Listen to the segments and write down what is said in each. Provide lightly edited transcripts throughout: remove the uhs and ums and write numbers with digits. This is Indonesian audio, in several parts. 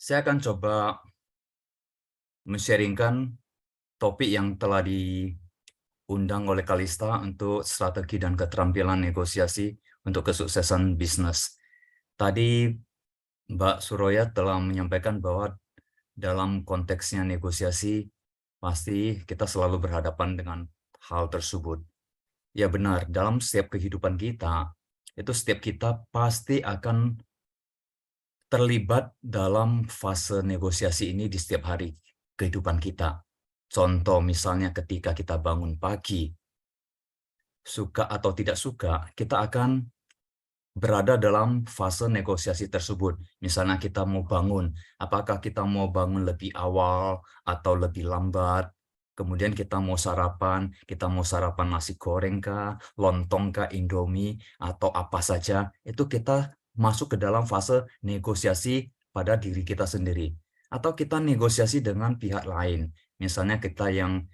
Saya akan coba men-sharingkan topik yang telah diundang oleh Kalista untuk strategi dan keterampilan negosiasi untuk kesuksesan bisnis. Tadi Mbak Suroya telah menyampaikan bahwa dalam konteksnya negosiasi, pasti kita selalu berhadapan dengan hal tersebut. Ya benar, dalam setiap kehidupan kita, itu setiap kita pasti akan terlibat dalam fase negosiasi ini di setiap hari kehidupan kita. Contoh misalnya ketika kita bangun pagi, suka atau tidak suka, kita akan berada dalam fase negosiasi tersebut. Misalnya kita mau bangun, apakah kita mau bangun lebih awal atau lebih lambat? Kemudian kita mau sarapan nasi goreng kah, lontong kah, Indomie, atau apa saja. Itu kita masuk ke dalam fase negosiasi pada diri kita sendiri. Atau kita negosiasi dengan pihak lain. Misalnya kita yang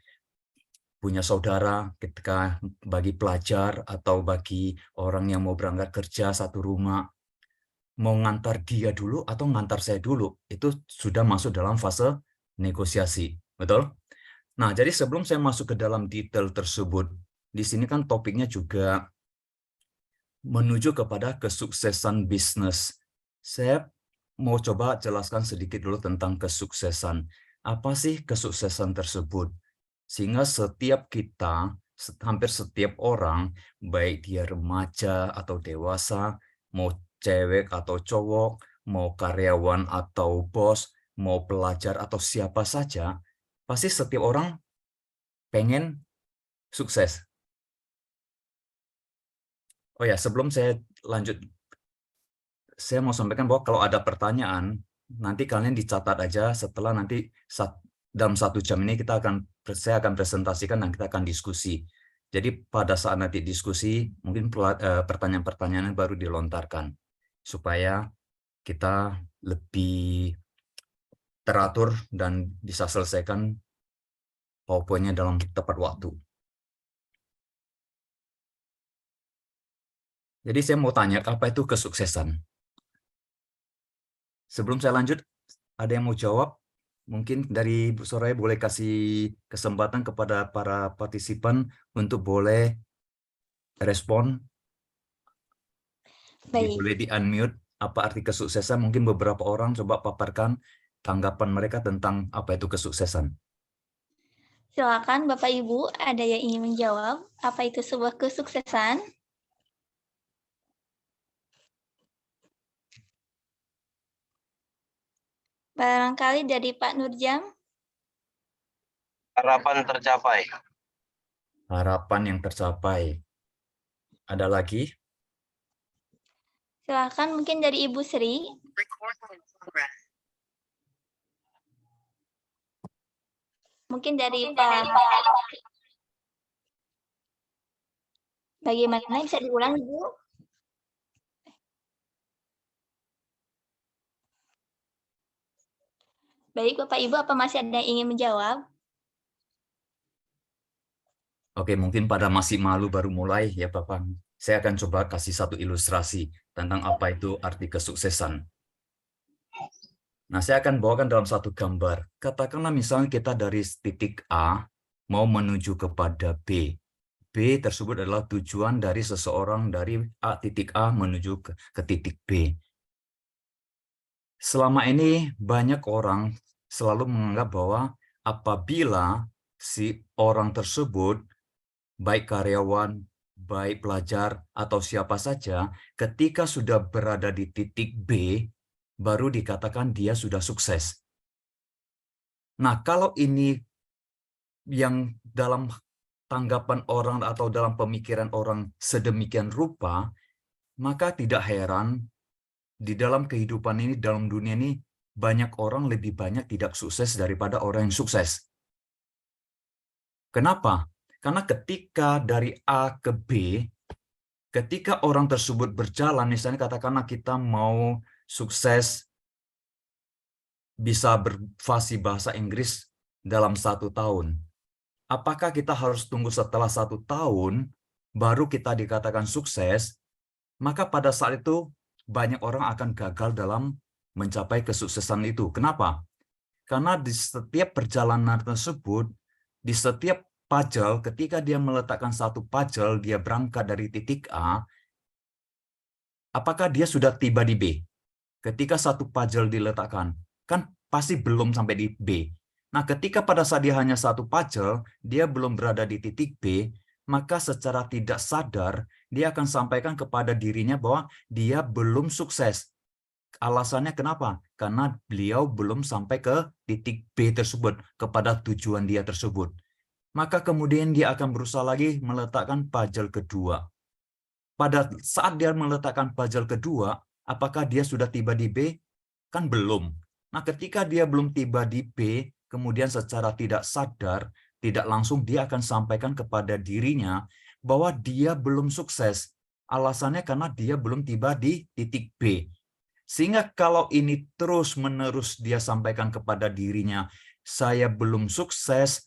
punya saudara ketika bagi pelajar atau bagi orang yang mau berangkat kerja satu rumah, mau ngantar dia dulu atau ngantar saya dulu, itu sudah masuk dalam fase negosiasi, betul? Nah, jadi sebelum saya masuk ke dalam detail tersebut, di sini kan topiknya juga menuju kepada kesuksesan bisnis. Saya mau coba jelaskan sedikit dulu tentang kesuksesan. Apa sih kesuksesan tersebut? Sehingga setiap kita, hampir setiap orang, baik dia remaja atau dewasa, mau cewek atau cowok, mau karyawan atau bos, mau pelajar atau siapa saja, pasti setiap orang pengen sukses. Oh ya, sebelum saya lanjut, saya mau sampaikan bahwa kalau ada pertanyaan, nanti kalian dicatat aja setelah nanti dalam 1 jam ini saya akan presentasikan dan kita akan diskusi. Jadi pada saat nanti diskusi, mungkin pertanyaan-pertanyaan baru dilontarkan supaya kita lebih teratur dan bisa selesaikan PowerPoint-nya dalam tepat waktu. Jadi saya mau tanya, apa itu kesuksesan? Sebelum saya lanjut, ada yang mau jawab? Mungkin dari Bu Soraya boleh kasih kesempatan kepada para partisipan untuk boleh respon, Baik, boleh di-unmute. Apa arti kesuksesan? Mungkin beberapa orang coba paparkan tanggapan mereka tentang apa itu kesuksesan. silakan Bapak Ibu, ada yang ingin menjawab apa itu sebuah kesuksesan? Barangkali dari Pak Nurjam. Harapan tercapai. Harapan yang tercapai. Ada lagi? Silakan mungkin dari Ibu Sri. Mungkin dari Pak. Bagaimana bisa diulang, Ibu? Baik, Bapak Ibu, apa masih ada yang ingin menjawab? Oke, mungkin pada masih malu baru mulai ya Bapak. Saya akan coba kasih satu ilustrasi tentang apa itu arti kesuksesan. Nah, saya akan bawakan dalam satu gambar. Katakanlah misalnya kita dari titik A mau menuju kepada B. B tersebut adalah tujuan dari seseorang dari titik A menuju ke titik B. Selama ini banyak orang selalu menganggap bahwa apabila si orang tersebut, baik karyawan, baik pelajar, atau siapa saja, ketika sudah berada di titik B, baru dikatakan dia sudah sukses. Nah, kalau ini yang dalam tanggapan orang atau dalam pemikiran orang sedemikian rupa, maka tidak heran di dalam kehidupan ini, dalam dunia ini, banyak orang lebih banyak tidak sukses daripada orang yang sukses. Kenapa? Karena ketika dari A ke B, ketika orang tersebut berjalan, misalnya katakanlah kita mau sukses bisa berfasih bahasa Inggris dalam 1 tahun. Apakah kita harus tunggu setelah 1 tahun baru kita dikatakan sukses? Maka pada saat itu banyak orang akan gagal dalam mencapai kesuksesan itu. Kenapa? Karena di setiap perjalanan tersebut, di setiap puzzle, ketika dia meletakkan satu puzzle, dia berangkat dari titik A, apakah dia sudah tiba di B? Ketika satu puzzle diletakkan, kan pasti belum sampai di B. Nah, ketika pada saat dia hanya satu puzzle, dia belum berada di titik B, maka secara tidak sadar, dia akan sampaikan kepada dirinya bahwa dia belum sukses. Alasannya kenapa? Karena beliau belum sampai ke titik B tersebut, kepada tujuan dia tersebut. Maka kemudian dia akan berusaha lagi meletakkan puzzle kedua. Pada saat dia meletakkan puzzle kedua, apakah dia sudah tiba di B? Kan belum. Nah, ketika dia belum tiba di B, kemudian secara tidak sadar, tidak langsung dia akan sampaikan kepada dirinya bahwa dia belum sukses. Alasannya karena dia belum tiba di titik B. Sehingga kalau ini terus-menerus dia sampaikan kepada dirinya, saya belum sukses,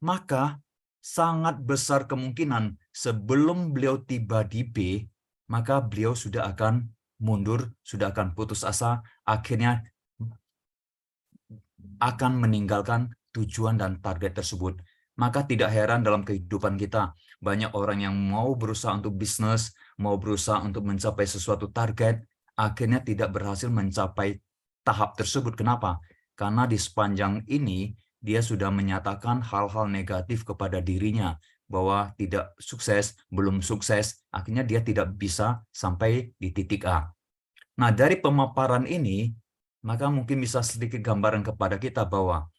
maka sangat besar kemungkinan sebelum beliau tiba di B, maka beliau sudah akan mundur, sudah akan putus asa, akhirnya akan meninggalkan tujuan dan target tersebut. Maka tidak heran dalam kehidupan kita, banyak orang yang mau berusaha untuk bisnis, mau berusaha untuk mencapai sesuatu target, akhirnya tidak berhasil mencapai tahap tersebut. Kenapa? Karena di sepanjang ini, dia sudah menyatakan hal-hal negatif kepada dirinya, bahwa tidak sukses, belum sukses, akhirnya dia tidak bisa sampai di titik A. Nah, dari pemaparan ini, maka mungkin bisa sedikit gambaran kepada kita bahwa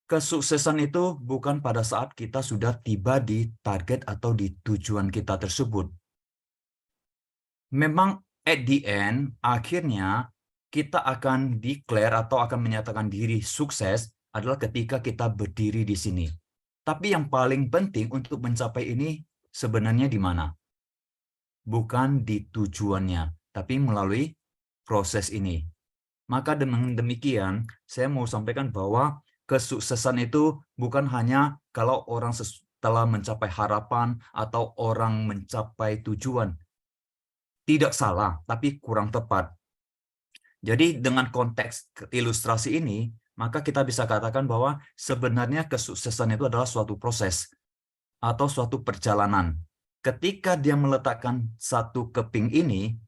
kesuksesan itu bukan pada saat kita sudah tiba di target atau di tujuan kita tersebut. Memang at the end, akhirnya kita akan declare atau akan menyatakan diri sukses adalah ketika kita berdiri di sini. Tapi yang paling penting untuk mencapai ini sebenarnya di mana? Bukan di tujuannya, tapi melalui proses ini. Maka dengan demikian, saya mau sampaikan bahwa kesuksesan itu bukan hanya kalau orang telah mencapai harapan atau orang mencapai tujuan. Tidak salah, tapi kurang tepat. Jadi dengan konteks ilustrasi ini, maka kita bisa katakan bahwa sebenarnya kesuksesan itu adalah suatu proses atau suatu perjalanan. Ketika dia meletakkan satu keping ini,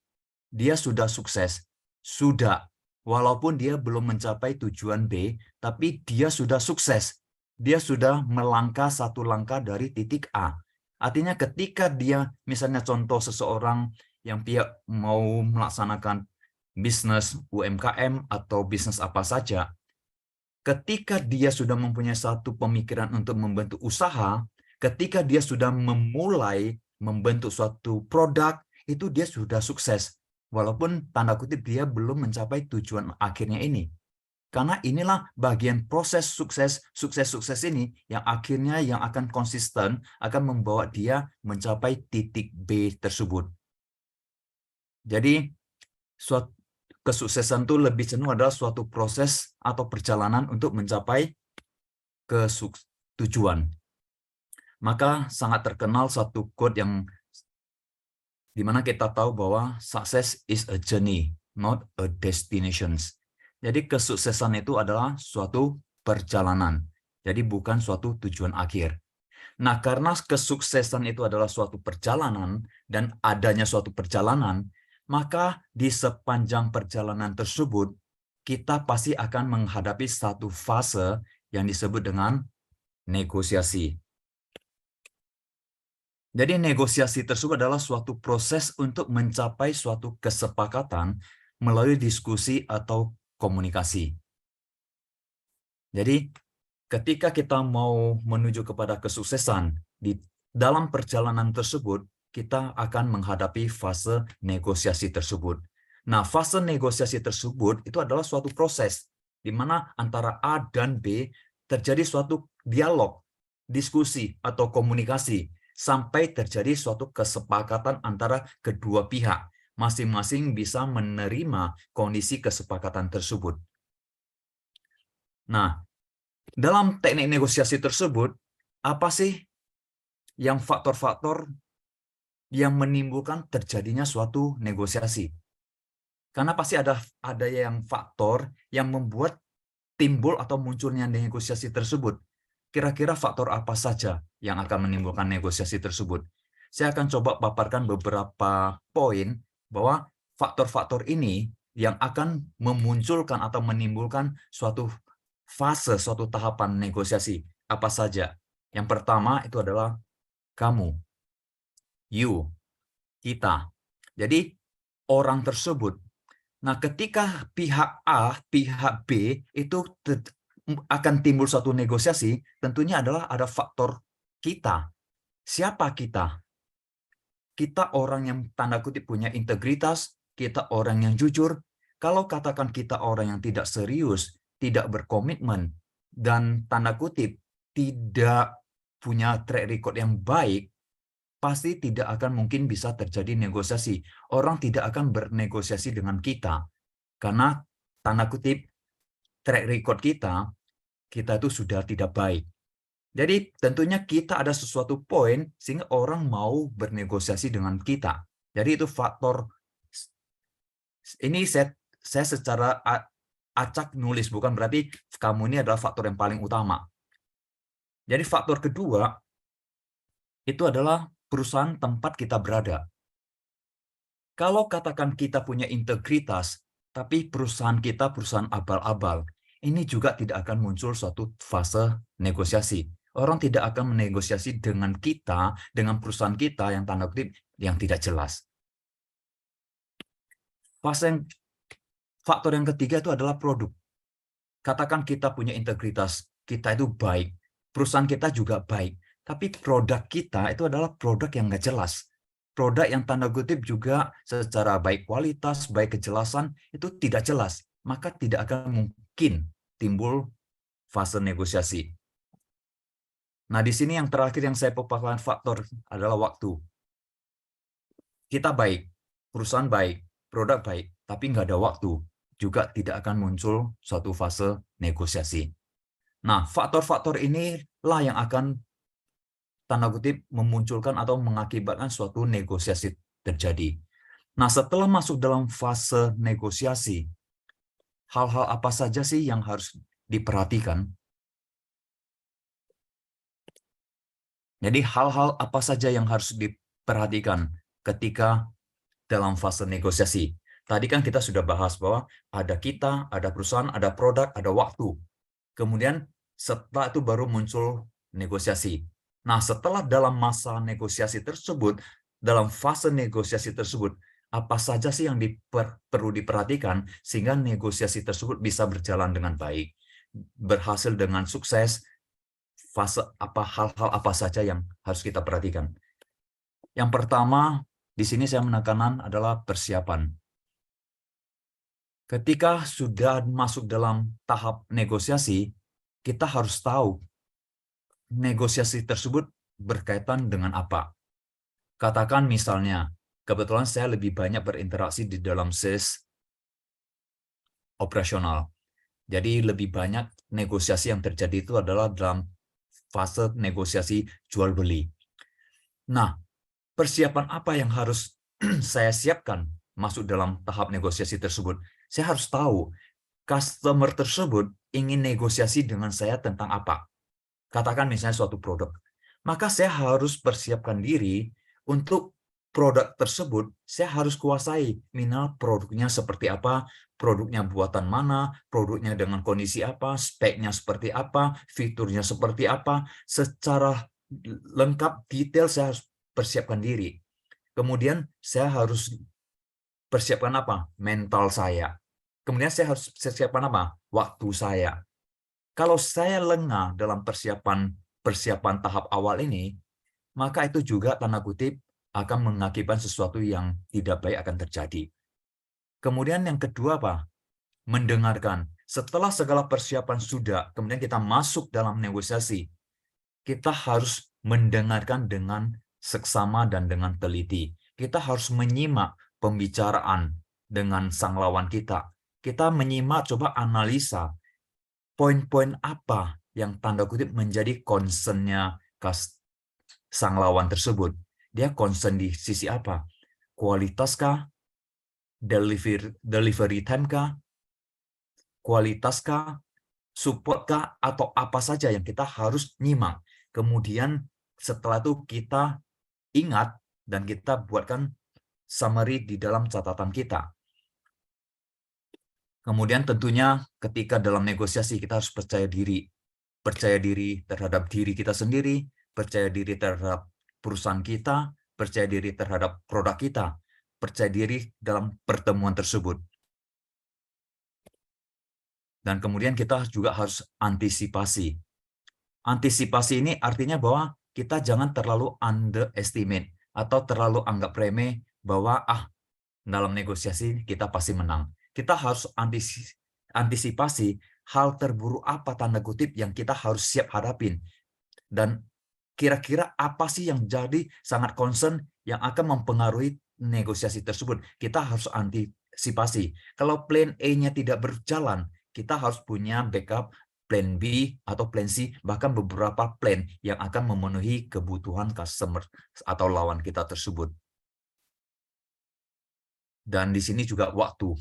dia sudah sukses. Sudah. Walaupun dia belum mencapai tujuan B, tapi dia sudah sukses. Dia sudah melangkah satu langkah dari titik A. Artinya ketika dia, misalnya contoh seseorang yang pihak mau melaksanakan bisnis UMKM atau bisnis apa saja, ketika dia sudah mempunyai satu pemikiran untuk membentuk usaha, ketika dia sudah memulai membentuk suatu produk, itu dia sudah sukses. Walaupun tanda kutip dia belum mencapai tujuan akhirnya ini. Karena inilah bagian proses sukses ini yang akhirnya yang akan konsisten, akan membawa dia mencapai titik B tersebut. Jadi, suatu kesuksesan itu lebih cenderung adalah suatu proses atau perjalanan untuk mencapai ke tujuan. Maka sangat terkenal satu quote yang dimana kita tahu bahwa success is a journey, not a destination. Jadi kesuksesan itu adalah suatu perjalanan. Jadi bukan suatu tujuan akhir. Nah, karena kesuksesan itu adalah suatu perjalanan dan adanya suatu perjalanan, maka di sepanjang perjalanan tersebut, kita pasti akan menghadapi satu fase yang disebut dengan negosiasi. Jadi negosiasi tersebut adalah suatu proses untuk mencapai suatu kesepakatan melalui diskusi atau komunikasi. Jadi ketika kita mau menuju kepada kesuksesan, di dalam perjalanan tersebut, kita akan menghadapi fase negosiasi tersebut. Nah, fase negosiasi tersebut itu adalah suatu proses di mana antara A dan B terjadi suatu dialog, diskusi, atau komunikasi, sampai terjadi suatu kesepakatan antara kedua pihak. Masing-masing bisa menerima kondisi kesepakatan tersebut. Nah, dalam teknik negosiasi tersebut, apa sih yang faktor-faktor yang menimbulkan terjadinya suatu negosiasi? Karena pasti ada yang faktor yang membuat timbul atau munculnya negosiasi tersebut. Kira-kira faktor apa saja yang akan menimbulkan negosiasi tersebut? Saya akan coba paparkan beberapa poin bahwa faktor-faktor ini yang akan memunculkan atau menimbulkan suatu fase, suatu tahapan negosiasi. Apa saja? Yang pertama itu adalah kamu, you, kita. Jadi orang tersebut. Nah, ketika pihak A, pihak B itu akan timbul suatu negosiasi, tentunya adalah ada faktor kita. Siapa kita? Kita orang yang tanda kutip punya integritas, kita orang yang jujur. Kalau katakan kita orang yang tidak serius, tidak berkomitmen, dan tanda kutip tidak punya track record yang baik, pasti tidak akan mungkin bisa terjadi negosiasi. Orang tidak akan bernegosiasi dengan kita. Karena tanda kutip track record kita itu sudah tidak baik. Jadi tentunya kita ada sesuatu poin sehingga orang mau bernegosiasi dengan kita. Jadi itu faktor, ini saya secara acak nulis, bukan berarti kamu ini adalah faktor yang paling utama. Jadi faktor kedua itu adalah perusahaan tempat kita berada. Kalau katakan kita punya integritas, tapi perusahaan kita perusahaan abal-abal, ini juga tidak akan muncul suatu fase negosiasi. Orang tidak akan menegosiasi dengan kita, dengan perusahaan kita yang tanda kutip yang tidak jelas. Faktor yang ketiga itu adalah produk. Katakan kita punya integritas, kita itu baik, perusahaan kita juga baik, tapi produk kita itu adalah produk yang nggak jelas. Produk yang tanda kutip juga secara baik kualitas, baik kejelasan, itu tidak jelas. Maka tidak akan mungkin timbul fase negosiasi. Nah, di sini yang terakhir yang saya paparkan faktor adalah waktu. Kita baik, perusahaan baik, produk baik, tapi nggak ada waktu. Juga tidak akan muncul suatu fase negosiasi. Nah, faktor-faktor inilah yang akan tanda kutip memunculkan atau mengakibatkan suatu negosiasi terjadi. Nah, setelah masuk dalam fase negosiasi, hal-hal apa saja sih yang harus diperhatikan? Jadi hal-hal apa saja yang harus diperhatikan ketika dalam fase negosiasi? Tadi kan kita sudah bahas bahwa ada kita, ada perusahaan, ada produk, ada waktu. Kemudian setelah itu baru muncul negosiasi. Nah, setelah dalam masa negosiasi tersebut, dalam fase negosiasi tersebut, apa saja sih yang perlu diperhatikan sehingga negosiasi tersebut bisa berjalan dengan baik, berhasil dengan sukses? Hal-hal apa saja yang harus kita perhatikan? Yang pertama, di sini saya menekankan adalah persiapan. Ketika sudah masuk dalam tahap negosiasi, kita harus tahu negosiasi tersebut berkaitan dengan apa. Katakan misalnya, kebetulan saya lebih banyak berinteraksi di dalam sales operasional. Jadi lebih banyak negosiasi yang terjadi itu adalah dalam fase negosiasi jual beli. Nah, persiapan apa yang harus saya siapkan masuk dalam tahap negosiasi tersebut? Saya harus tahu customer tersebut ingin negosiasi dengan saya tentang apa. Katakan misalnya suatu produk. Maka saya harus persiapkan diri untuk produk tersebut, saya harus kuasai minimal produknya seperti apa, produknya buatan mana, produknya dengan kondisi apa, speknya seperti apa, fiturnya seperti apa, secara lengkap, detail saya harus persiapkan diri. Kemudian saya harus persiapkan apa? Mental saya. Kemudian saya harus persiapkan apa? Waktu saya. Kalau saya lengah dalam persiapan tahap awal ini, maka itu juga tanda kutip akan mengakibatkan sesuatu yang tidak baik akan terjadi. Kemudian yang kedua apa? Mendengarkan. Setelah segala persiapan sudah, kemudian kita masuk dalam negosiasi, kita harus mendengarkan dengan seksama dan dengan teliti. Kita harus menyimak pembicaraan dengan sang lawan kita. Kita menyimak, coba analisa poin-poin apa yang tanda kutip menjadi concern-nya sang lawan tersebut. Dia concern di sisi apa? Kualitas kah? delivery time kah, kualitas kah, support kah, atau apa saja yang kita harus nyimak. Kemudian setelah itu kita ingat dan kita buatkan summary di dalam catatan kita. Kemudian tentunya ketika dalam negosiasi kita harus percaya diri terhadap diri kita sendiri, percaya diri terhadap perusahaan kita, percaya diri terhadap produk kita, percaya diri dalam pertemuan tersebut. Dan kemudian kita juga harus antisipasi. Antisipasi ini artinya bahwa kita jangan terlalu underestimate atau terlalu anggap remeh bahwa dalam negosiasi kita pasti menang. Kita harus antisipasi hal terburuk apa tanda kutip yang kita harus siap hadapin. Dan kira-kira apa sih yang jadi sangat concern yang akan mempengaruhi negosiasi tersebut. Kita harus antisipasi. Kalau plan A-nya tidak berjalan, kita harus punya backup plan B atau plan C, bahkan beberapa plan yang akan memenuhi kebutuhan customer atau lawan kita tersebut. Dan di sini juga waktu.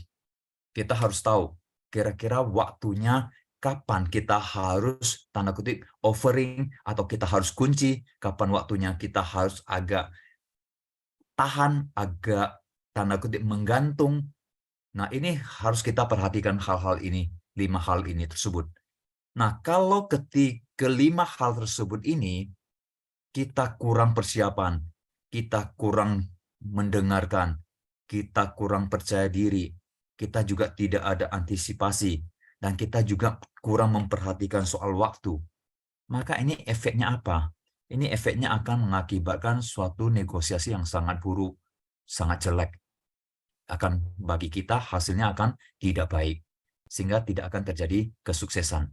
Kita harus tahu kira-kira waktunya kapan kita harus tanda kutip offering atau kita harus kunci, kapan waktunya kita harus agak tahan, agak tanda kutip menggantung. Nah, ini harus kita perhatikan hal-hal ini, 5 hal ini tersebut. Nah, kalau kelima hal tersebut ini kita kurang persiapan, kita kurang mendengarkan, kita kurang percaya diri, kita juga tidak ada antisipasi, dan kita juga kurang memperhatikan soal waktu, maka ini efeknya apa? Ini efeknya akan mengakibatkan suatu negosiasi yang sangat buruk, sangat jelek. Bagi kita hasilnya akan tidak baik, sehingga tidak akan terjadi kesuksesan.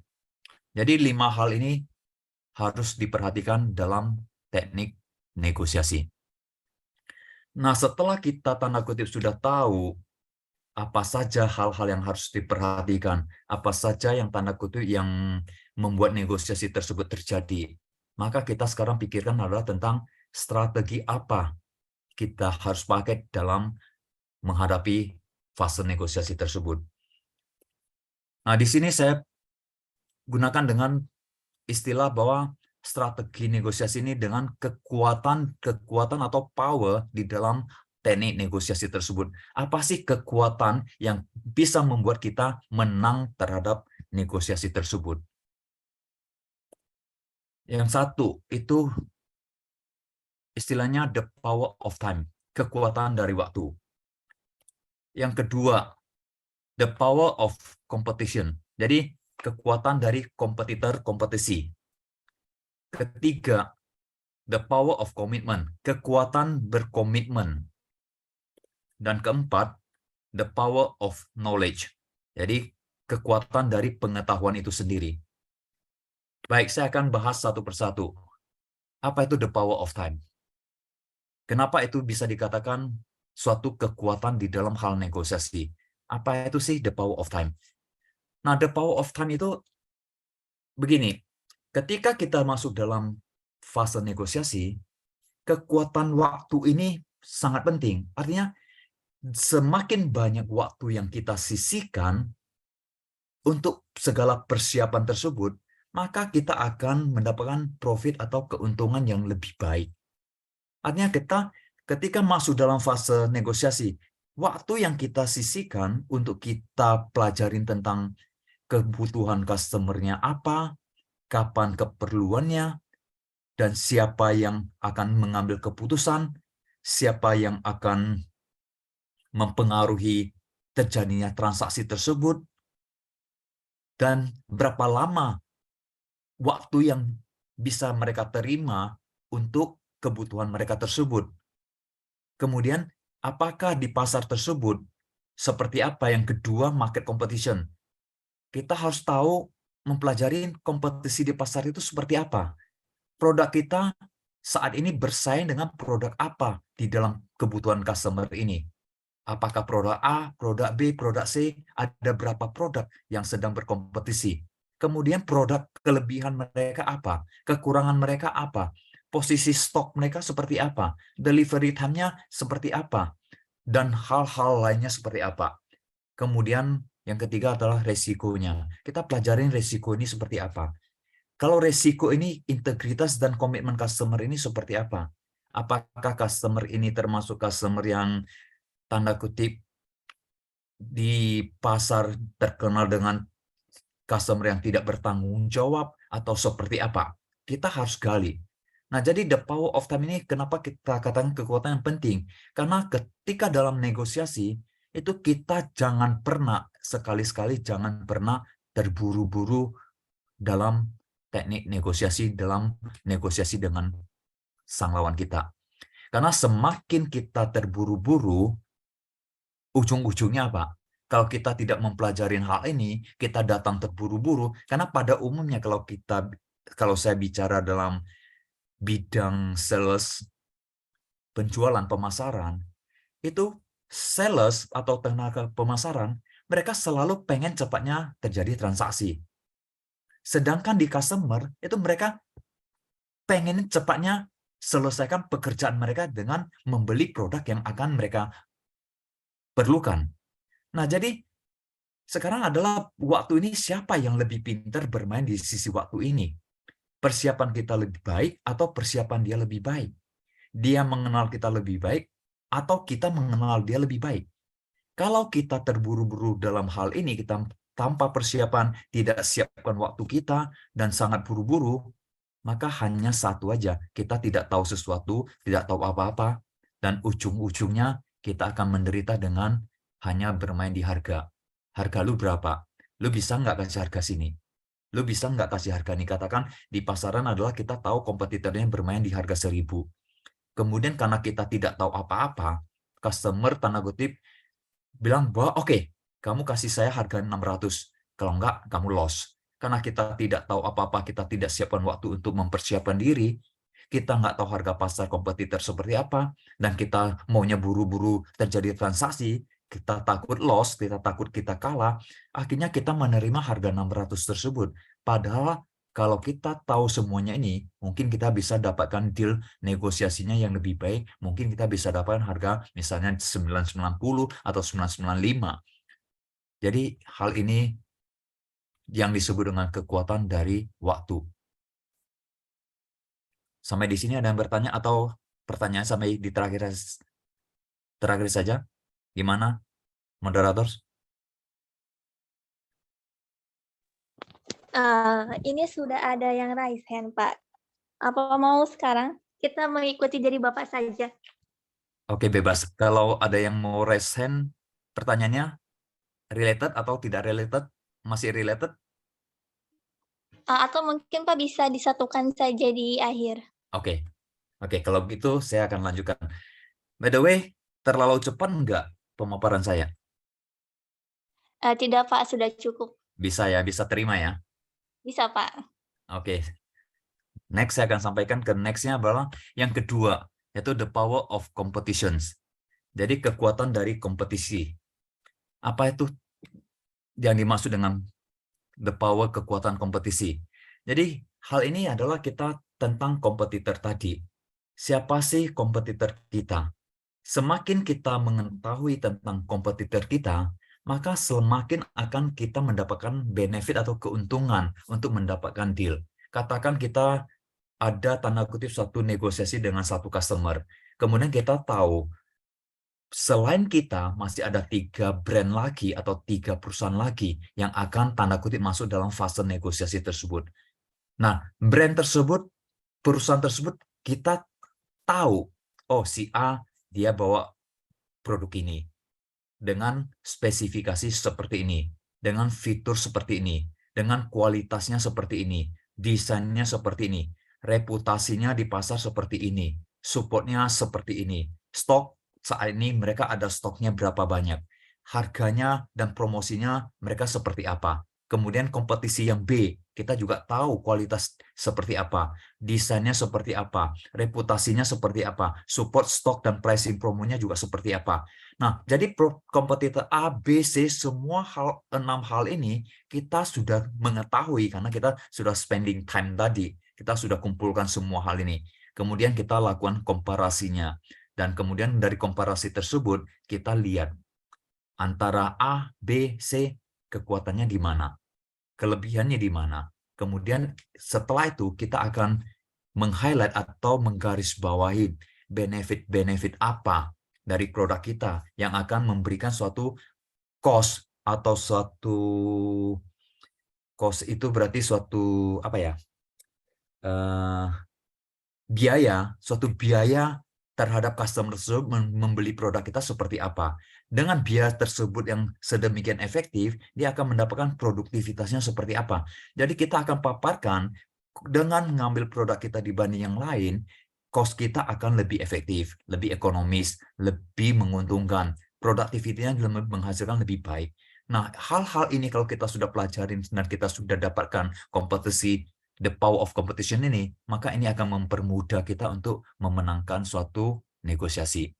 Jadi 5 hal ini harus diperhatikan dalam teknik negosiasi. Nah, setelah kita tanda kutip sudah tahu apa saja hal-hal yang harus diperhatikan, apa saja yang tanda kutip yang membuat negosiasi tersebut terjadi, maka kita sekarang pikirkan adalah tentang strategi apa kita harus pakai dalam menghadapi fase negosiasi tersebut. Nah, di sini saya gunakan dengan istilah bahwa strategi negosiasi ini dengan kekuatan atau power di dalam teknik negosiasi tersebut. Apa sih kekuatan yang bisa membuat kita menang terhadap negosiasi tersebut? Yang satu itu istilahnya the power of time, kekuatan dari waktu. Yang kedua, the power of competition. Jadi kekuatan dari kompetisi. Ketiga, the power of commitment, kekuatan berkomitmen. Dan keempat, the power of knowledge. Jadi kekuatan dari pengetahuan itu sendiri. Baik, saya akan bahas satu persatu. Apa itu the power of time? Kenapa itu bisa dikatakan suatu kekuatan di dalam hal negosiasi? Apa itu sih the power of time? Nah, the power of time itu begini, ketika kita masuk dalam fase negosiasi, kekuatan waktu ini sangat penting. Artinya, semakin banyak waktu yang kita sisihkan untuk segala persiapan tersebut, maka kita akan mendapatkan profit atau keuntungan yang lebih baik. Artinya ketika masuk dalam fase negosiasi, waktu yang kita sisihkan untuk kita pelajarin tentang kebutuhan customer-nya apa, kapan keperluannya, dan siapa yang akan mengambil keputusan, siapa yang akan mempengaruhi terjadinya transaksi tersebut, dan berapa lama waktu yang bisa mereka terima untuk kebutuhan mereka tersebut. Kemudian, apakah di pasar tersebut seperti apa? Yang kedua, market competition. Kita harus tahu mempelajari kompetisi di pasar itu seperti apa. Produk kita saat ini bersaing dengan produk apa di dalam kebutuhan customer ini. Apakah produk A, produk B, produk C, ada berapa produk yang sedang berkompetisi. Kemudian produk kelebihan mereka apa, kekurangan mereka apa, posisi stok mereka seperti apa, delivery time-nya seperti apa, dan hal-hal lainnya seperti apa. Kemudian yang ketiga adalah resikonya. Kita pelajarin resiko ini seperti apa. Kalau resiko ini, integritas dan komitmen customer ini seperti apa? Apakah customer ini termasuk customer yang tanda kutip di pasar terkenal dengan customer yang tidak bertanggung jawab atau seperti apa? Kita harus gali. Nah, jadi the power of time ini kenapa kita katakan kekuatan yang penting? Karena ketika dalam negosiasi, itu kita jangan pernah, sekali-sekali jangan pernah terburu-buru dalam teknik negosiasi, dalam negosiasi dengan sang lawan kita. Karena semakin kita terburu-buru, ujung-ujungnya apa? Kalau kita tidak mempelajari hal ini, kita datang terburu-buru. Karena pada umumnya kalau saya bicara dalam bidang sales, penjualan, pemasaran, itu sales atau tenaga pemasaran, mereka selalu pengen cepatnya terjadi transaksi. Sedangkan di customer, itu mereka pengen cepatnya selesaikan pekerjaan mereka dengan membeli produk yang akan mereka perlukan. Nah, jadi sekarang adalah waktu ini siapa yang lebih pintar bermain di sisi waktu ini. Persiapan kita lebih baik atau persiapan dia lebih baik. Dia mengenal kita lebih baik atau kita mengenal dia lebih baik. Kalau kita terburu-buru dalam hal ini, kita tanpa persiapan, tidak siapkan waktu kita, dan sangat buru-buru, maka hanya satu aja, kita tidak tahu sesuatu, tidak tahu apa-apa, dan ujung-ujungnya kita akan menderita dengan hanya bermain di harga. Harga lu berapa? Lu bisa nggak kasih harga sini? Lu bisa nggak kasih harga nih? Katakan di pasaran adalah kita tahu kompetitornya bermain di harga 1.000. Kemudian karena kita tidak tahu apa-apa, customer tanda kutip bilang bahwa oke, kamu kasih saya harga 600. Kalau enggak, kamu loss. Karena kita tidak tahu apa-apa, kita tidak siapkan waktu untuk mempersiapkan diri, kita nggak tahu harga pasar kompetitor seperti apa, dan kita maunya buru-buru terjadi transaksi, kita takut loss, kita takut kita kalah, akhirnya kita menerima harga 600 tersebut. Padahal kalau kita tahu semuanya ini, mungkin kita bisa dapatkan deal negosiasinya yang lebih baik, mungkin kita bisa dapatkan harga misalnya 990 atau 995. Jadi hal ini yang disebut dengan kekuatan dari waktu. Sampai di sini ada yang bertanya atau pertanyaan sampai di terakhir saja? Gimana, moderator? Ini sudah ada yang raise hand, Pak. Apa mau sekarang kita mengikuti dari Bapak saja? Oke, bebas. Kalau ada yang mau raise hand, pertanyaannya related atau tidak related? Masih related? Atau mungkin Pak bisa disatukan saja di akhir. Oke. Oke, kalau begitu saya akan lanjutkan. By the way, terlalu cepat enggak pemaparan saya? Tidak, Pak, sudah cukup. Bisa ya, bisa terima ya. Bisa, Pak. Oke. Next saya akan sampaikan ke next-nya adalah yang kedua, yaitu the power of competitions. Jadi kekuatan dari kompetisi. Apa itu yang dimaksud dengan the power kekuatan kompetisi? Jadi hal ini adalah kita tentang kompetitor tadi. Siapa sih kompetitor kita? Semakin kita mengetahui tentang kompetitor kita, maka semakin akan kita mendapatkan benefit atau keuntungan untuk mendapatkan deal. Katakan kita ada tanda kutip suatu negosiasi dengan satu customer. Kemudian kita tahu, selain kita masih ada 3 brand lagi atau 3 perusahaan lagi yang akan tanda kutip masuk dalam fase negosiasi tersebut. Nah, brand tersebut, perusahaan tersebut kita tahu, oh si A dia bawa produk ini dengan spesifikasi seperti ini, dengan fitur seperti ini, dengan kualitasnya seperti ini, desainnya seperti ini, reputasinya di pasar seperti ini, supportnya seperti ini, stok saat ini mereka ada stoknya berapa banyak, harganya dan promosinya mereka seperti apa. Kemudian kompetisi yang B, kita juga tahu kualitas seperti apa, desainnya seperti apa, reputasinya seperti apa, support stok dan pricing promonya juga seperti apa. Nah, jadi kompetitor A, B, C, semua 6 hal ini kita sudah mengetahui karena kita sudah spending time tadi. Kita sudah kumpulkan semua hal ini. Kemudian kita lakukan komparasinya. Dan kemudian dari komparasi tersebut, kita lihat antara A, B, C, kekuatannya di mana, kelebihannya di mana. Kemudian setelah itu kita akan meng-highlight atau menggarisbawahi benefit-benefit apa dari produk kita yang akan memberikan suatu cost atau suatu cost itu berarti suatu apa ya? Suatu biaya terhadap customer tersebut membeli produk kita seperti apa. Dengan biaya tersebut yang sedemikian efektif, dia akan mendapatkan produktivitasnya seperti apa. Jadi kita akan paparkan dengan mengambil produk kita dibanding yang lain, cost kita akan lebih efektif, lebih ekonomis, lebih menguntungkan. Produktivitinya menghasilkan lebih baik. Nah, hal-hal ini kalau kita sudah pelajarin dan kita sudah dapatkan kompetisi the power of competition ini, maka ini akan mempermudah kita untuk memenangkan suatu negosiasi.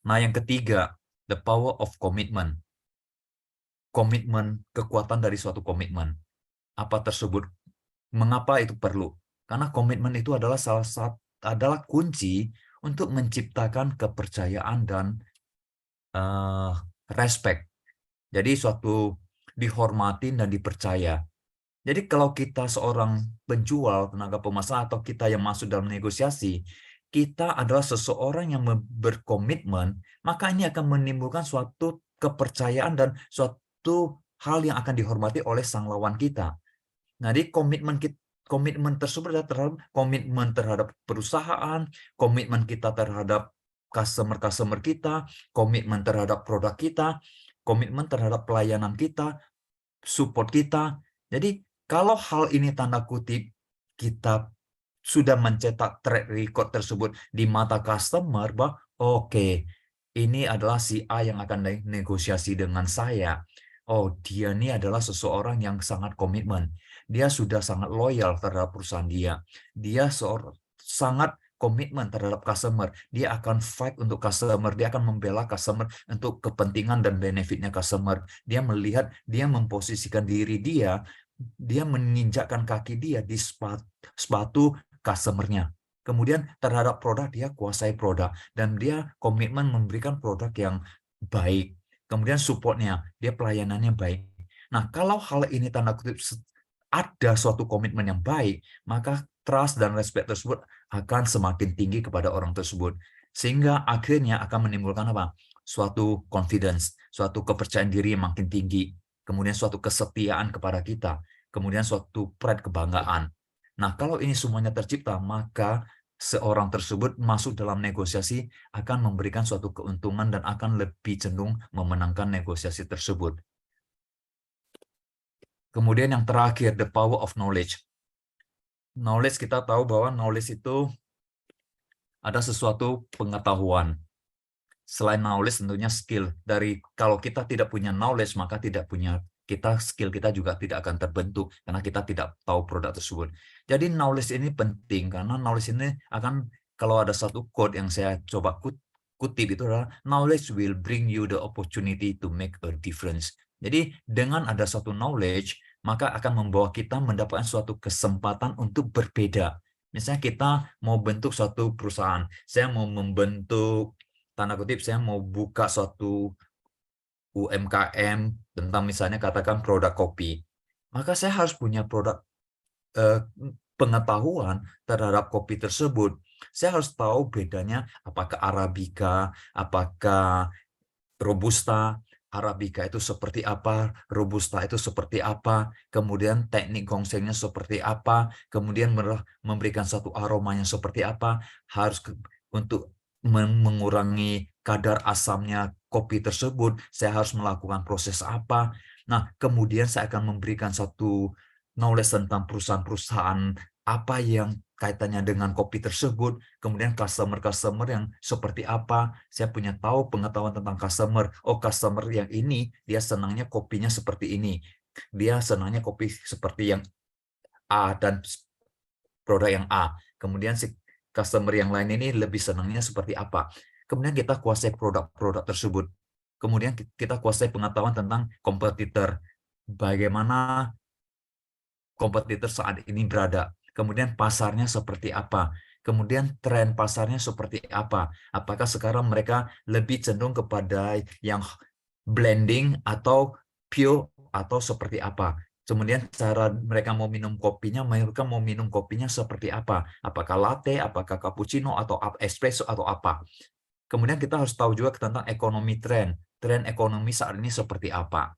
Nah, yang ketiga, the power of commitment. Komitmen, kekuatan dari suatu komitmen. Apa tersebut? Mengapa itu perlu? Karena komitmen itu adalah adalah kunci untuk menciptakan kepercayaan dan respect. Jadi suatu dihormatin dan dipercaya. Jadi kalau kita seorang penjual, tenaga pemasaran, atau kita yang masuk dalam negosiasi, kita adalah seseorang yang berkomitmen, maka ini akan menimbulkan suatu kepercayaan dan suatu hal yang akan dihormati oleh sang lawan kita. Jadi komitmen tersebut adalah terhadap komitmen terhadap perusahaan, komitmen kita terhadap customer kita, komitmen terhadap produk kita, komitmen terhadap pelayanan kita, support kita. Jadi kalau hal ini tanda kutip kita sudah mencetak track record tersebut di mata customer bahwa oke, ini adalah si A yang akan negosiasi dengan saya. Oh, dia ini adalah seseorang yang sangat komitmen. Dia sudah sangat loyal terhadap perusahaan dia. Dia sangat komitmen terhadap customer. Dia akan fight untuk customer. Dia akan membela customer untuk kepentingan dan benefitnya customer. Dia melihat, dia memposisikan diri dia menginjakkan kaki dia di sepatu customer-nya. Kemudian terhadap produk, dia kuasai produk. Dan dia komitmen memberikan produk yang baik. Kemudian support-nya, dia pelayanannya baik. Nah, kalau hal ini tanda kutip ada suatu komitmen yang baik, maka trust dan respect tersebut akan semakin tinggi kepada orang tersebut. Sehingga akhirnya akan menimbulkan apa? Suatu confidence, suatu kepercayaan diri yang makin tinggi. Kemudian suatu kesetiaan kepada kita. Kemudian suatu pride, kebanggaan. Nah, kalau ini semuanya tercipta, maka seorang tersebut masuk dalam negosiasi akan memberikan suatu keuntungan dan akan lebih cenderung memenangkan negosiasi tersebut. Kemudian yang terakhir, the power of knowledge. Knowledge, kita tahu bahwa knowledge itu ada sesuatu pengetahuan. Selain knowledge tentunya skill. Kalau kita tidak punya knowledge, maka skill kita juga tidak akan terbentuk karena kita tidak tahu produk tersebut. Jadi knowledge ini penting karena knowledge ini akan, kalau ada satu quote yang saya coba kutip itu adalah knowledge will bring you the opportunity to make a difference. Jadi dengan ada suatu knowledge, maka akan membawa kita mendapatkan suatu kesempatan untuk berbeda. Misalnya kita mau bentuk suatu perusahaan, saya mau membentuk, tanda kutip, saya mau buka suatu UMKM tentang misalnya katakan produk kopi. Maka saya harus punya pengetahuan terhadap kopi tersebut. Saya harus tahu bedanya apakah Arabica, apakah Robusta. Arabica itu seperti apa, Robusta itu seperti apa, kemudian teknik gongsengnya seperti apa, kemudian memberikan satu aromanya seperti apa, untuk mengurangi kadar asamnya kopi tersebut, saya harus melakukan proses apa. Nah, kemudian saya akan memberikan satu knowledge tentang perusahaan-perusahaan apa yang kaitannya dengan kopi tersebut, kemudian customer yang seperti apa, saya punya pengetahuan tentang customer. Oh, customer yang ini, dia senangnya kopinya seperti ini. Dia senangnya kopi seperti yang A dan produk yang A. Kemudian si customer yang lain ini lebih senangnya seperti apa. Kemudian kita kuasai produk-produk tersebut. Kemudian kita kuasai pengetahuan tentang kompetitor. Bagaimana kompetitor saat ini berada. Kemudian pasarnya seperti apa. Kemudian tren pasarnya seperti apa? Apakah sekarang mereka lebih cenderung kepada yang blending atau pure atau seperti apa? Kemudian cara mereka mau minum kopinya, mereka mau minum kopinya seperti apa? Apakah latte, apakah cappuccino, atau espresso, atau apa? Kemudian kita harus tahu juga tentang ekonomi tren ekonomi saat ini seperti apa.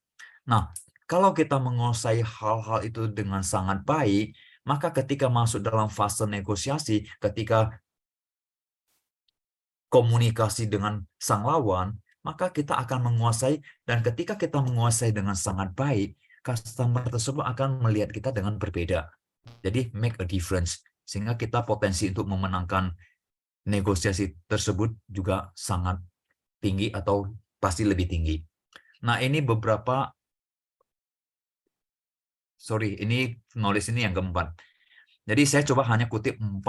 Nah, kalau kita menguasai hal-hal itu dengan sangat baik, maka ketika masuk dalam fase negosiasi, ketika komunikasi dengan sang lawan, maka kita akan menguasai, dan ketika kita menguasai dengan sangat baik, customer tersebut akan melihat kita dengan berbeda. Jadi make a difference, sehingga kita potensi untuk memenangkan negosiasi tersebut juga sangat tinggi atau pasti lebih tinggi. Nah, ini ini knowledge ini yang keempat. Jadi saya coba hanya kutip 4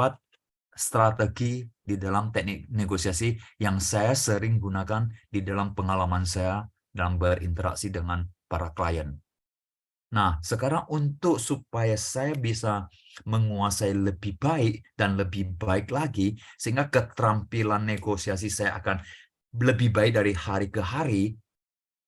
strategi di dalam teknik negosiasi yang saya sering gunakan di dalam pengalaman saya dalam berinteraksi dengan para klien. Nah, sekarang untuk supaya saya bisa menguasai lebih baik dan lebih baik lagi, sehingga keterampilan negosiasi saya akan lebih baik dari hari ke hari,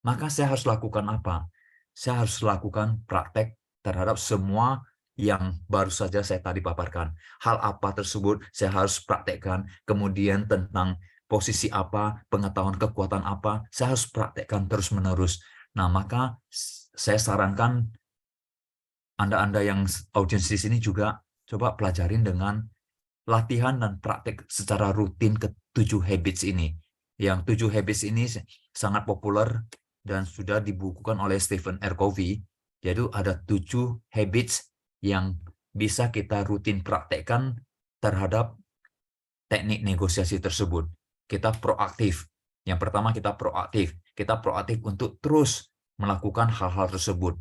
maka saya harus lakukan apa? Saya harus lakukan praktek terhadap semua yang baru saja saya tadi paparkan. Hal apa tersebut saya harus praktekkan, kemudian tentang posisi apa, pengetahuan kekuatan apa, saya harus praktekkan terus-menerus. Nah, maka saya sarankan Anda-Anda yang audiens di sini juga coba pelajarin dengan latihan dan praktek secara rutin ke-7 habits ini. Yang 7 habits ini sangat populer dan sudah dibukukan oleh Stephen R. Covey, yaitu ada 7 habits yang bisa kita rutin praktekkan terhadap teknik negosiasi tersebut. Kita proaktif. Yang pertama kita proaktif. Kita proaktif untuk terus melakukan hal-hal tersebut.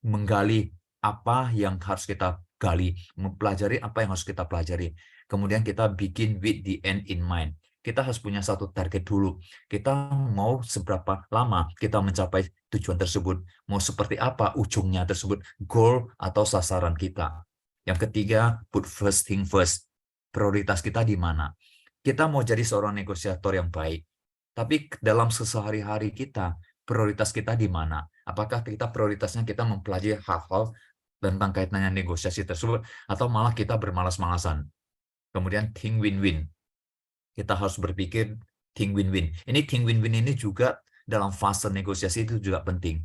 Menggali apa yang harus kita gali, mempelajari apa yang harus kita pelajari. Kemudian kita bikin with the end in mind. Kita harus punya satu target dulu. Kita mau seberapa lama kita mencapai tujuan tersebut. Mau seperti apa ujungnya tersebut, goal atau sasaran kita. Yang ketiga, put first thing first. Prioritas kita di mana? Kita mau jadi seorang negosiator yang baik. Tapi dalam sehari-hari kita, prioritas kita di mana? Apakah kita prioritasnya kita mempelajari hal-hal tentang kaitannya negosiasi tersebut, atau malah kita bermalas-malasan? Kemudian think win-win. Kita harus berpikir think win-win. Ini think win-win ini juga dalam fase negosiasi itu juga penting.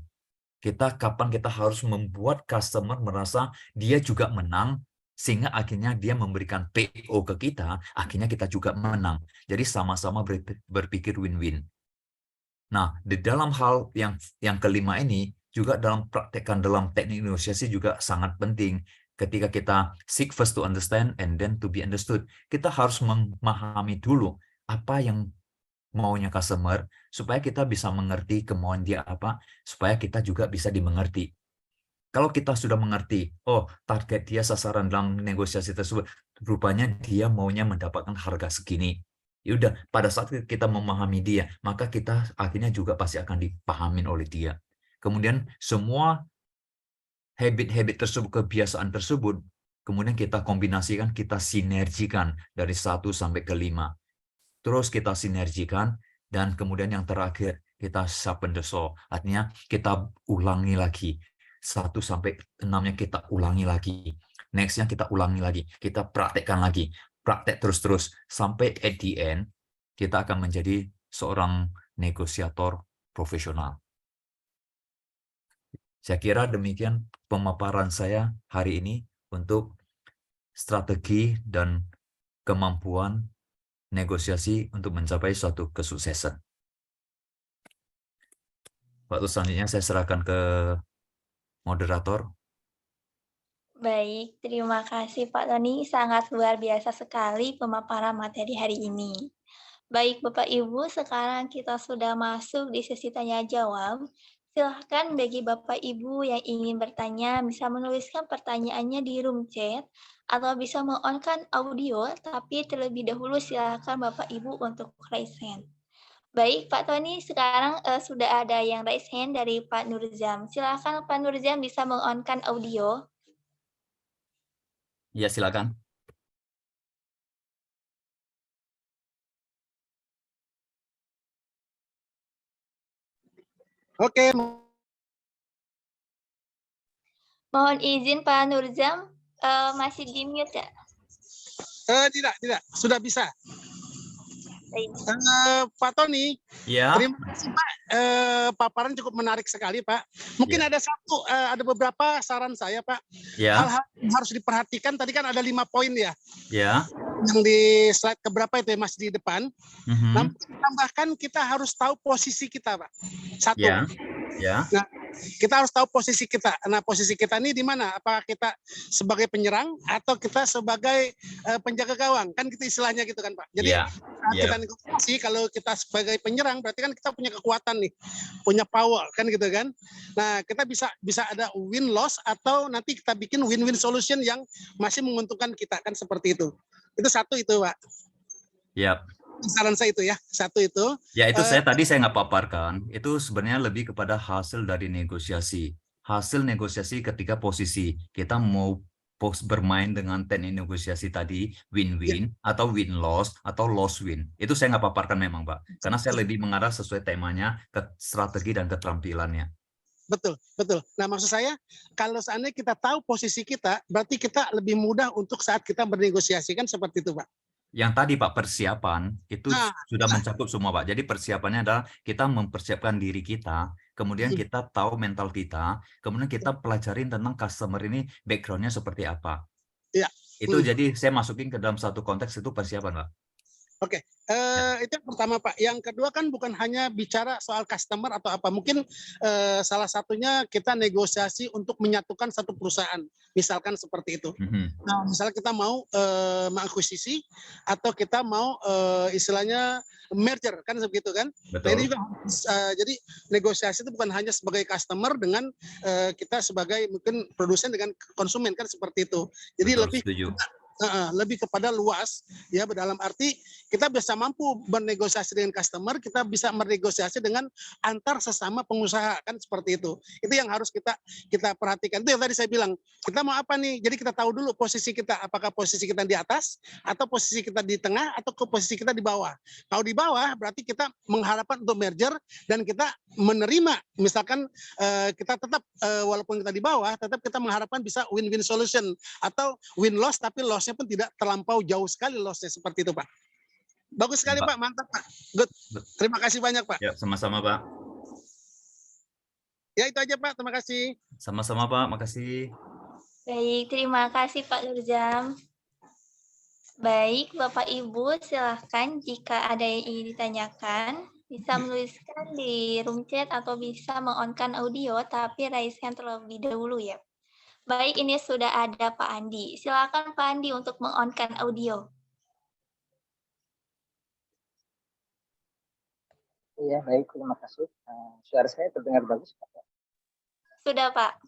Kapan kita harus membuat customer merasa dia juga menang, sehingga akhirnya dia memberikan PO ke kita, akhirnya kita juga menang. Jadi sama-sama berpikir win-win. Nah, di dalam hal yang kelima ini, juga dalam praktekkan dalam teknik negosiasi juga sangat penting. Ketika kita seek first to understand and then to be understood, kita harus memahami dulu apa yang maunya customer, supaya kita bisa mengerti kemauan dia apa, supaya kita juga bisa dimengerti. Kalau kita sudah mengerti, oh target dia sasaran dalam negosiasi tersebut, rupanya dia maunya mendapatkan harga segini. Ya udah, pada saat kita memahami dia, maka kita akhirnya juga pasti akan dipahamin oleh dia. Kemudian semua habit-habit tersebut, kebiasaan tersebut, kemudian kita kombinasikan, kita sinergikan dari 1 sampai ke 5. Terus kita sinergikan, dan kemudian yang terakhir kita sharpen the saw. Artinya kita ulangi lagi. 1 sampai 6-nya kita ulangi lagi. Next-nya kita ulangi lagi. Kita praktekkan lagi. Praktek terus-terus. Sampai at the end, kita akan menjadi seorang negosiator profesional. Saya kira demikian pemaparan saya hari ini untuk strategi dan kemampuan negosiasi untuk mencapai suatu kesuksesan. Waktu selanjutnya saya serahkan ke moderator. Baik, terima kasih Pak Tony. Sangat luar biasa sekali pemaparan materi hari ini. Baik Bapak Ibu, sekarang kita sudah masuk di sesi tanya jawab. Silahkan bagi Bapak Ibu yang ingin bertanya bisa menuliskan pertanyaannya di room chat atau bisa meng-on-kan audio, tapi terlebih dahulu silahkan Bapak Ibu untuk raise hand. Baik Pak Tony, sekarang sudah ada yang raise hand dari Pak Nurzam. Silahkan Pak Nurzam bisa meng-on-kan audio. Ya, silakan. Oke, Mohon izin Pak Nurzam, masih di mute ya? tidak, sudah bisa. Baik. Pak Tony, Ya, terima kasih Pak. Paparan cukup menarik sekali Pak. Mungkin Ya. ada beberapa saran saya Pak. ya, Hal-hal yang harus diperhatikan. Tadi kan ada 5 poin ya. ya. Yang di slide keberapa itu ya, Mas, di depan. Mhm. Nah, tambahkan kita harus tahu posisi kita Pak. Satu. Ya, ya. Nah, kita harus tahu posisi kita. Nah, posisi kita ini di mana? Apakah kita sebagai penyerang atau kita sebagai penjaga gawang? Kan kita istilahnya gitu kan, Pak. Jadi Ya, saat ya. kita negosiasi, kalau kita sebagai penyerang, berarti kan kita punya kekuatan nih, punya power kan gitu kan. Nah, kita bisa ada win loss atau nanti kita bikin win-win solution yang masih menguntungkan kita kan seperti itu. Itu satu itu, Pak. Ya. Saran saya itu ya, satu itu. Ya, itu saya nggak paparkan. Itu sebenarnya lebih kepada hasil dari negosiasi. Hasil negosiasi ketika posisi kita mau bermain dengan teknik negosiasi tadi, win-win, atau win-loss, atau loss-win. Itu saya nggak paparkan memang, Pak. Karena saya lebih mengarah sesuai temanya, ke strategi dan keterampilannya. Betul. Nah, maksud saya, kalau seandainya kita tahu posisi kita, berarti kita lebih mudah untuk saat kita bernegosiasi, kan seperti itu, Pak. Yang tadi Pak, persiapan itu sudah mencakup semua Pak. Jadi persiapannya adalah kita mempersiapkan diri kita, kemudian kita tahu mental kita, kemudian kita pelajarin tentang customer ini background-nya seperti apa. Iya. Itu jadi saya masukin ke dalam satu konteks itu persiapan Pak. Oke, itu yang pertama Pak. Yang kedua kan bukan hanya bicara soal customer atau apa. Mungkin salah satunya kita negosiasi untuk menyatukan satu perusahaan. Misalkan seperti itu. Nah, misalnya kita mau mengakuisisi atau kita mau istilahnya merger kan begitu kan. Nah, ini juga jadi negosiasi itu bukan hanya sebagai customer dengan kita sebagai mungkin produsen dengan konsumen kan seperti itu. Jadi lebih kepada luas ya, dalam arti kita bisa mampu bernegosiasi dengan customer, kita bisa bernegosiasi dengan antar sesama pengusaha kan seperti itu. Itu yang harus kita perhatikan. Itu yang tadi saya bilang, kita mau apa nih? Jadi kita tahu dulu posisi kita, apakah posisi kita di atas atau posisi kita di tengah atau posisi kita di bawah. Kalau di bawah berarti kita mengharapkan untuk merger dan kita menerima, misalkan kita tetap walaupun kita di bawah tetap kita mengharapkan bisa win-win solution atau win loss, tapi lossnya pun tidak terlampau jauh sekali lossnya seperti itu Pak. Bagus sekali Pak, mantap Pak. Good. Terima kasih banyak Pak. Ya, sama-sama Pak. Ya itu aja Pak, terima kasih. Sama-sama Pak, makasih. Baik, terima kasih Pak Nurzam. Baik, Bapak Ibu silahkan jika ada yang ingin ditanyakan, bisa menuliskan di room chat atau bisa meng-on-kan audio, tapi raise hand terlebih dahulu ya. Baik, ini sudah ada Pak Andi. Silakan Pak Andi untuk meng-on-kan audio. Iya, baik. Terima kasih. Suara saya terdengar bagus, Pak? Sudah, Pak.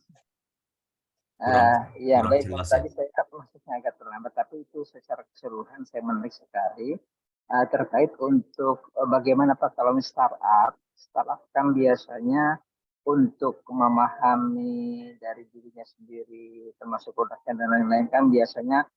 Iya, baik. Tadi saya maksudnya agak terlambat, tapi itu secara keseluruhan saya menarik sekali terkait untuk bagaimana Pak kalau startup kan biasanya untuk memahami dari dirinya sendiri, termasuk produknya dan lain-lain kan biasanya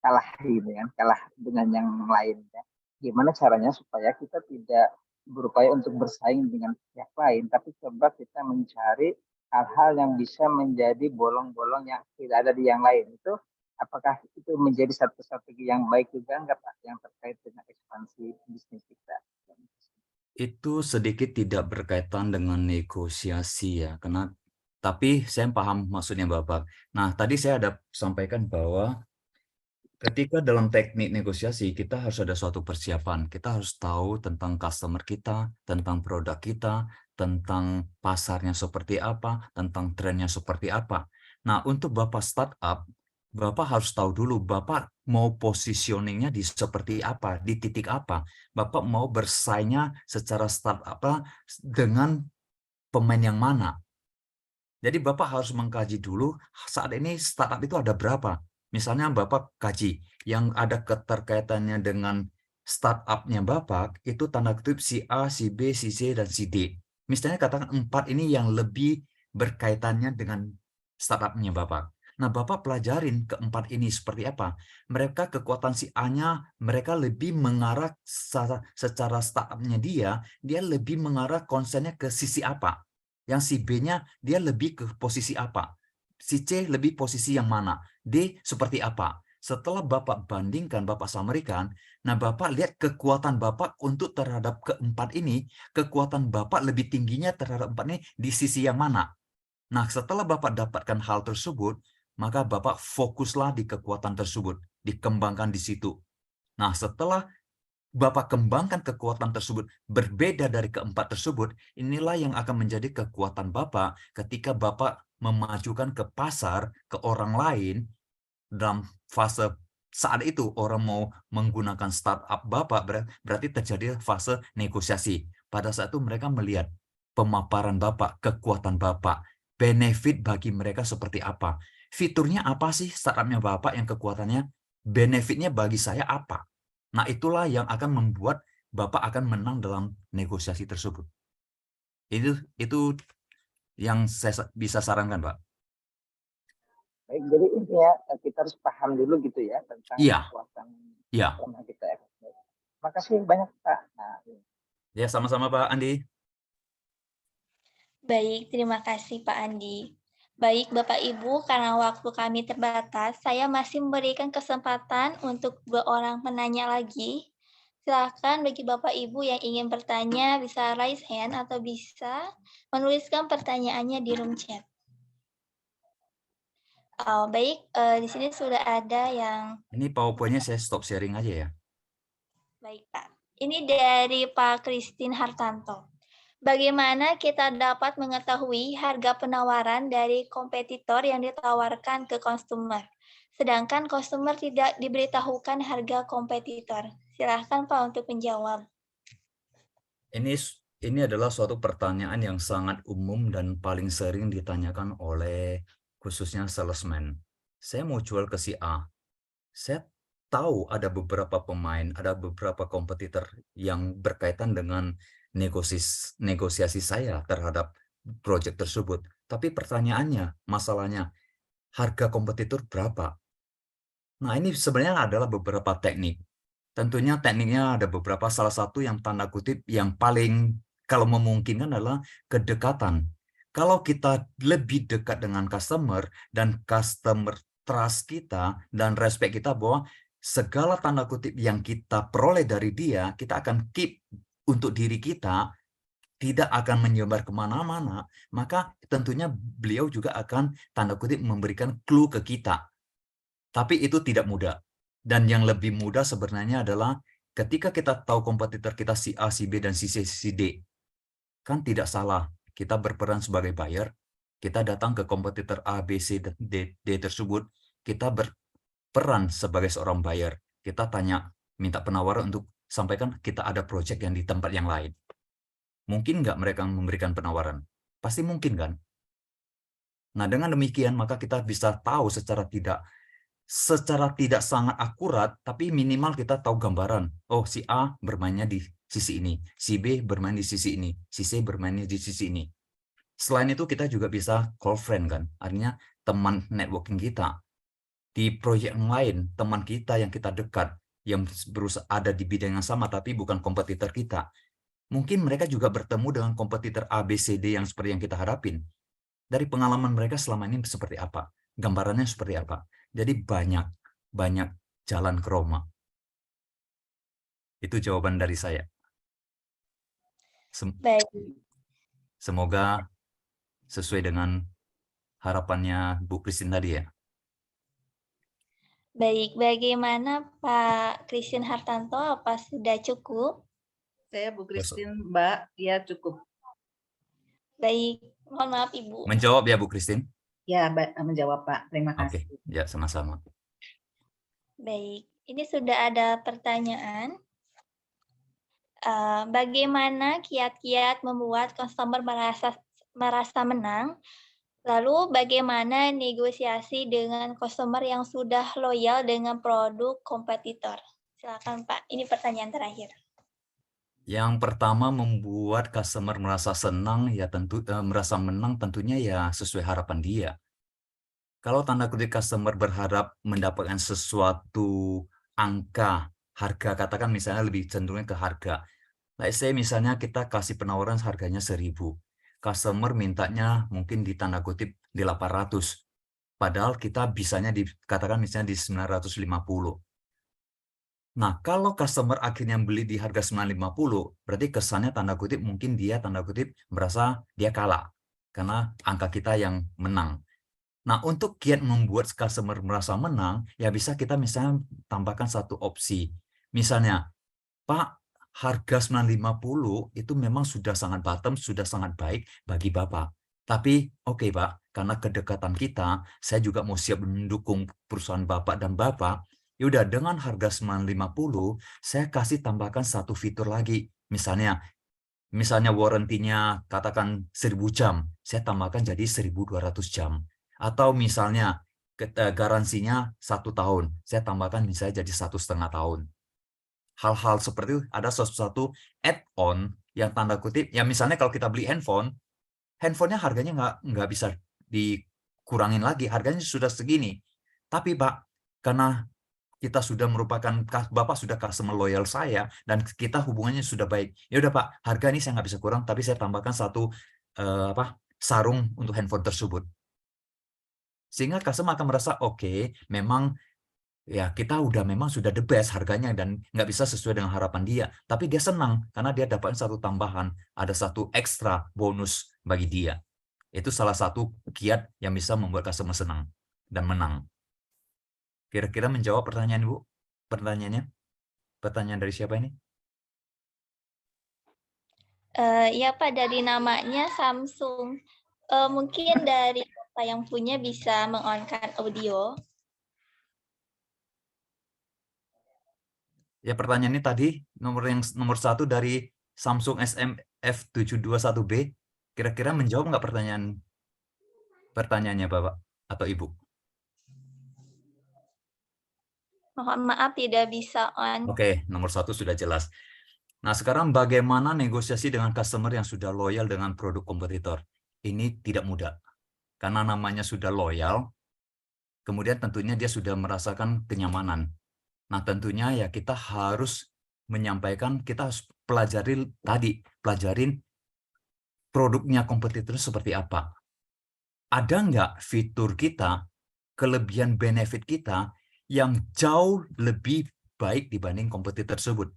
kalah gitu kan, kalah dengan yang lainnya. Gimana caranya supaya kita tidak berupaya untuk bersaing dengan pihak lain, tapi coba kita mencari hal-hal yang bisa menjadi bolong-bolong yang tidak ada di yang lain. Itu apakah itu menjadi satu strategi yang baik juga enggak Pak, yang terkait dengan ekspansi bisnis kita? Itu sedikit tidak berkaitan dengan negosiasi ya, tapi saya paham maksudnya Bapak. Nah, tadi saya ada sampaikan bahwa ketika dalam teknik negosiasi, kita harus ada suatu persiapan. Kita harus tahu tentang customer kita, tentang produk kita, tentang pasarnya seperti apa, tentang trennya seperti apa. Nah, untuk Bapak startup, Bapak harus tahu dulu Bapak mau positioningnya di seperti apa, di titik apa. Bapak mau bersaingnya secara startup dengan pemain yang mana. Jadi Bapak harus mengkaji dulu saat ini startup itu ada berapa. Misalnya Bapak kaji yang ada keterkaitannya dengan startupnya Bapak itu tanda kutip si A, si B, si C, dan si D. Misalnya katakan 4 ini yang lebih berkaitannya dengan startupnya Bapak. Nah, Bapak pelajarin keempat ini seperti apa. Mereka kekuatan si A-nya, mereka lebih mengarah secara startupnya dia lebih mengarah konsennya ke sisi apa. Yang si B-nya, dia lebih ke posisi apa. Si C lebih posisi yang mana. D seperti apa. Setelah Bapak bandingkan, Bapak samarikan, nah Bapak lihat kekuatan Bapak untuk terhadap keempat ini, kekuatan Bapak lebih tingginya terhadap empat ini di sisi yang mana. Nah, setelah Bapak dapatkan hal tersebut, maka Bapak fokuslah di kekuatan tersebut, dikembangkan di situ. Nah, setelah Bapak kembangkan kekuatan tersebut berbeda dari keempat tersebut, inilah yang akan menjadi kekuatan Bapak ketika Bapak memajukan ke pasar, ke orang lain, dalam fase saat itu orang mau menggunakan startup Bapak, berarti terjadi fase negosiasi. Pada saat itu mereka melihat pemaparan Bapak, kekuatan Bapak, benefit bagi mereka seperti apa. Fiturnya apa sih startupnya Bapak yang kekuatannya? Benefitnya bagi saya apa? Nah, itulah yang akan membuat Bapak akan menang dalam negosiasi tersebut. Itu yang saya bisa sarankan, Pak. Baik, jadi intinya kita harus paham dulu gitu ya tentang Iya. kekuatan Iya. yang kita ekspor. Makasih banyak Pak. Nah, Ya, sama-sama Pak Andi. Baik, terima kasih Pak Andi. Baik Bapak Ibu, karena waktu kami terbatas, saya masih memberikan kesempatan untuk 2 orang penanya lagi. Silakan bagi Bapak Ibu yang ingin bertanya bisa raise hand atau bisa menuliskan pertanyaannya di room chat. Baik, di sini sudah ada yang Ini PowerPoint-nya saya stop sharing aja ya. baik Pak. Ini dari Pak Christine Hartanto. Bagaimana kita dapat mengetahui harga penawaran dari kompetitor yang ditawarkan ke konsumer, sedangkan konsumer tidak diberitahukan harga kompetitor? Silahkan Pak untuk menjawab. Ini adalah suatu pertanyaan yang sangat umum dan paling sering ditanyakan oleh khususnya salesman. Saya mau jual ke si A. Saya tahu ada beberapa pemain, ada beberapa kompetitor yang berkaitan dengan negosiasi saya terhadap proyek tersebut. Tapi pertanyaannya, masalahnya, harga kompetitor berapa? Nah, ini sebenarnya adalah beberapa teknik. Tentunya tekniknya ada beberapa, salah satu yang tanda kutip yang paling kalau memungkinkan adalah kedekatan. Kalau kita lebih dekat dengan customer dan customer trust kita dan respect kita bahwa segala tanda kutip yang kita peroleh dari dia, kita akan keep untuk diri kita, tidak akan menyebar kemana-mana, maka tentunya beliau juga akan tanda kutip memberikan clue ke kita. Tapi itu tidak mudah. Dan yang lebih mudah sebenarnya adalah ketika kita tahu kompetitor kita si A, si B, dan si C, si D. Kan tidak salah kita berperan sebagai buyer. Kita datang ke kompetitor A, B, C, dan D tersebut. Kita berperan sebagai seorang buyer. Kita tanya, minta penawaran untuk sampaikan kita ada project yang di tempat yang lain. Mungkin nggak mereka memberikan penawaran? Pasti mungkin kan? Nah, dengan demikian maka kita bisa tahu secara tidak sangat akurat, tapi minimal kita tahu gambaran. Oh, si A bermainnya di sisi ini, si B bermain di sisi ini, si C bermainnya di sisi ini. Selain itu kita juga bisa call friend kan, artinya teman networking kita. Di proyek yang lain, teman kita yang kita dekat, yang berusaha ada di bidang yang sama tapi bukan kompetitor kita. Mungkin mereka juga bertemu dengan kompetitor A, B, C, D yang seperti yang kita harapin. Dari pengalaman mereka selama ini seperti apa? Gambarannya seperti apa? Jadi banyak jalan ke Roma. Itu jawaban dari saya. Baik, Semoga sesuai dengan harapannya Bu Christine tadi ya. baik. Bagaimana Pak Christine Hartanto? Apa sudah cukup? Saya Bu Christine, Mbak. Ya, cukup. Baik, mohon maaf Ibu. Menjawab ya Bu Christine? Ya, menjawab Pak. Terima kasih. Oke, ya sama-sama. Baik, ini sudah ada pertanyaan. Bagaimana kiat-kiat membuat customer merasa menang? Lalu bagaimana negosiasi dengan customer yang sudah loyal dengan produk kompetitor? Silakan Pak, ini pertanyaan terakhir. Yang pertama membuat customer merasa senang ya merasa menang tentunya ya sesuai harapan dia. Kalau tanda kutip customer berharap mendapatkan sesuatu angka, harga, katakan misalnya lebih cenderungnya ke harga. Let's say misalnya kita kasih penawaran harganya 1.000. Customer mintanya mungkin di tanda kutip di 800. Padahal kita bisanya dikatakan misalnya di 950. Nah, kalau customer akhirnya beli di harga 950, berarti kesannya tanda kutip mungkin dia tanda kutip merasa dia kalah. Karena angka kita yang menang. Nah, untuk kiat membuat customer merasa menang, ya bisa kita misalnya tambahkan satu opsi. Misalnya, Pak, harga 950 itu memang sudah sangat bottom, sudah sangat baik bagi Bapak. Tapi, oke Pak, karena kedekatan kita, saya juga mau siap mendukung perusahaan Bapak dan Bapak. Yaudah, dengan harga 950, saya kasih tambahkan satu fitur lagi. Misalnya warranty-nya katakan 1.000 jam, saya tambahkan jadi 1.200 jam. Atau misalnya garansinya 1 tahun, saya tambahkan misalnya jadi 1,5 tahun. Hal-hal seperti itu ada sesuatu add-on yang tanda kutip, ya misalnya kalau kita beli handphonenya harganya nggak bisa dikurangin lagi, harganya sudah segini. Tapi Pak, karena kita sudah merupakan, Bapak sudah customer loyal saya, dan kita hubungannya sudah baik. Ya udah Pak, harga ini saya nggak bisa kurang, tapi saya tambahkan satu sarung untuk handphone tersebut. Sehingga customer akan merasa oke, memang ya kita memang sudah the best harganya dan nggak bisa sesuai dengan harapan dia. Tapi dia senang karena dia dapat satu tambahan, ada satu ekstra bonus bagi dia. Itu salah satu kiat yang bisa membuat customer senang dan menang. Kira-kira menjawab pertanyaan Ibu? Pertanyaannya? Pertanyaan dari siapa ini? Ya Pak, dari namanya Samsung. Mungkin dari Bapak yang punya bisa meng-on-kan audio. Ya, pertanyaannya tadi nomor 1 dari Samsung SM-F721B. Kira-kira menjawab nggak pertanyaannya Bapak atau Ibu? Mohon maaf tidak bisa on. Oke, nomor 1 sudah jelas. Nah, sekarang bagaimana negosiasi dengan customer yang sudah loyal dengan produk kompetitor? Ini tidak mudah. Karena namanya sudah loyal, kemudian tentunya dia sudah merasakan kenyamanan. Nah, tentunya ya kita harus menyampaikan, kita harus pelajarin produknya kompetitor seperti apa. Ada nggak fitur kita, kelebihan benefit kita yang jauh lebih baik dibanding kompetitor tersebut?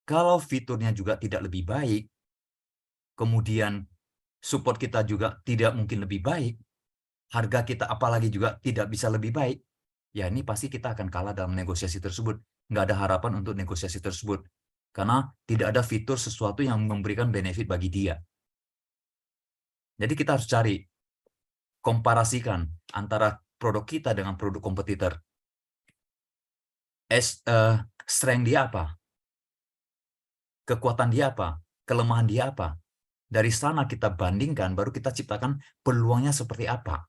Kalau fiturnya juga tidak lebih baik, kemudian support kita juga tidak mungkin lebih baik, harga kita apalagi juga tidak bisa lebih baik, ya ini pasti kita akan kalah dalam negosiasi tersebut. Nggak ada harapan untuk negosiasi tersebut. Karena tidak ada fitur sesuatu yang memberikan benefit bagi dia. Jadi kita harus cari, komparasikan antara produk kita dengan produk kompetitor. Strength dia apa? Kekuatan dia apa? Kelemahan dia apa? Dari sana kita bandingkan, baru kita ciptakan peluangnya seperti apa.